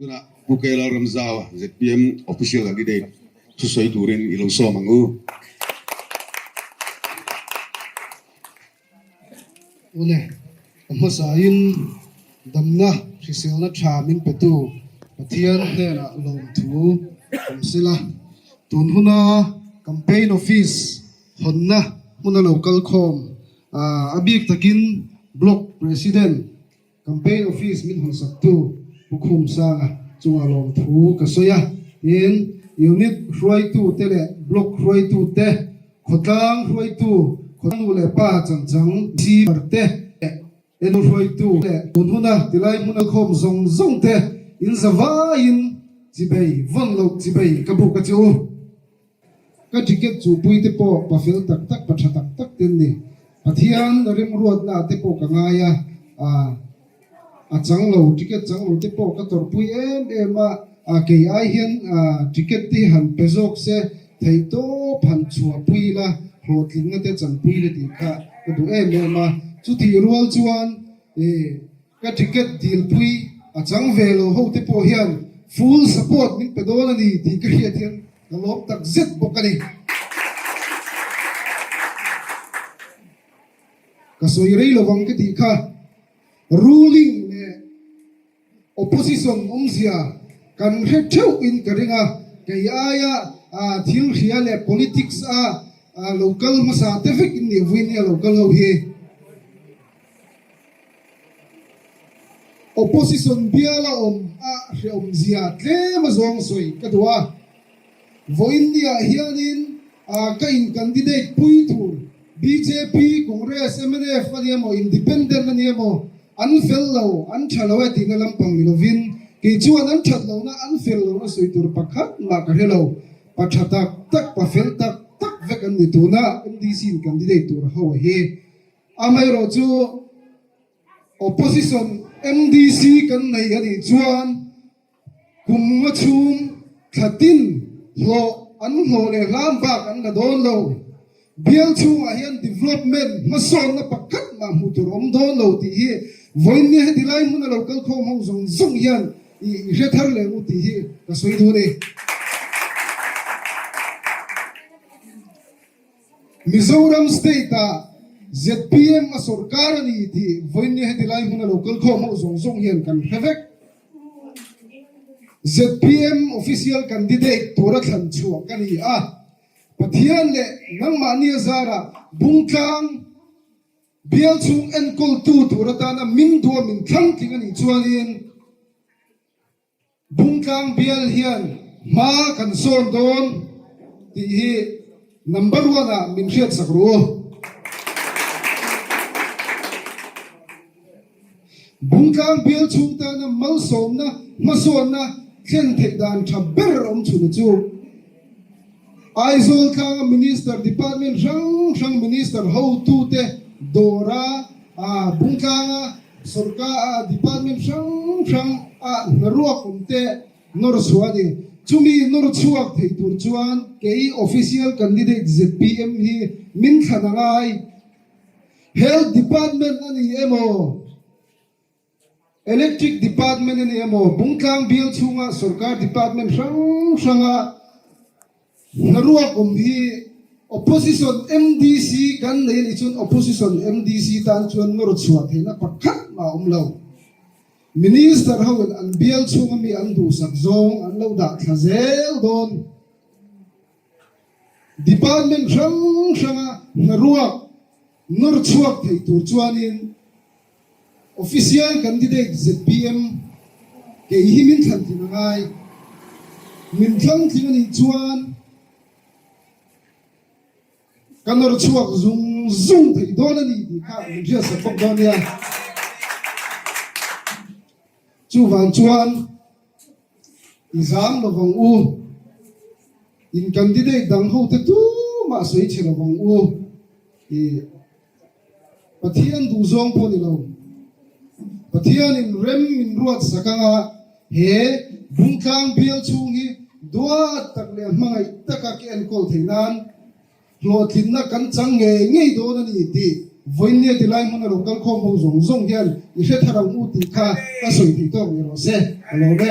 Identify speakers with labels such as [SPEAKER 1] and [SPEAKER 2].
[SPEAKER 1] tuna pukela ramzaw ZPM official lagi deh susai turin ilong so mangu
[SPEAKER 2] ule masain damna khiselna thamin petu pathian hena lom thu sila tunhuna campaign office honna muna local com abik takin block president campaign office min hon saktu bukhum sanga chunga lom thu kasoya in unit roi tu tele block roi tu te khotang roi tu khotang ule pa chang si parte enu roi tu le tunhuna tilai muna khom zong zong te in zawa in chibei von lo chibei kabu ka chu ka ticket chu pui te po pa fel tak tak pa tak tak ten ni pathian rim ruat na te po ka ngaya a chang lo ticket chang lo te po ka tor pui em a ke ai hian ticket ti han pezok se thei to phan chua pui la hlotlin na te chan pui le ti kha ka du em ma chu thi rual chuan ka ticket deal pui a chang velo ho te po hian full support min pedon ani ti ka hian hian lop tak zet bokani kasoi rei lovang ke ti kha ruling ne opposition omzia kan he theu in karinga ke aya thil hria le politics local masa te fik in ni win ya local ho hi opposition biala omzia tle ma zong soi kadwa voindia hianin kain candidate pui thur BJP Congress MNF aniamo independent aniamo an fellow an thalawa tinga lampang lovin ki chuan an thatlo na an fellow na soitur pakhat ma ka hello pathatak tak pa fel tak tak vek an nituna MDC candidate tur ho he amai ro chu opposition MDC kan nei ani chuan kumma chum thatin lo an lo le lam bak an na don lo bial chu hian development mason na pakhat ma mutur om don lo ti hi voin ne dilai mun local khom ho zong zong hian I rethar le mu ti hi ka soi du ne Mizoram state ZPM a sarkar ani ti voin ne dilai mun local khom ho zong zong hian kan hevek ZPM official candidate tora than chu kani pathian le nang mani zara bungkang bial chung en kol tu turata na min do min thang ting ani chuanin bungkang bial hian ma kan son don ti hi number 1 min riat sakru bungkang bial chung ta na mal som na ma son na chen thei dan thaber om chu chu Aizol kang minister department rang minister how to te dora bungkang sarkar department rang naruak umte nor suani chumi nor chuak thei tur chuan ke official candidate ZPM hi min thanangai health department ani emo electric department ani emo bungkang bill chunga sarkar department ranga naruak hi opposition MDC kan nei ni chun opposition MDC tan chuan nor chuak theina pakhat ma umlo minister hawen an bial chunga mi an du sak zong an lo da thazel don department ranga naruak nor chuak thei tur chuanin official candidate ZPM ke himin than tinangai min thang thingani chuan kanor chuak zung zung thei don ani ti kha ria sa pok don ya chu wang chuan exam lo wang u in candidate dang ho te tu ma soi che lo wang u pathian du zong po ni lo pathian in rem min ruat sakanga he bungkang bial chungi dua tak le mangai taka ke en kol theinan hlotlin na kan chang nge do na ni ti voin ne ti lai mun local khom ho zong zong hian I he tharang u ti kha ka soi ti to ni ro se alo be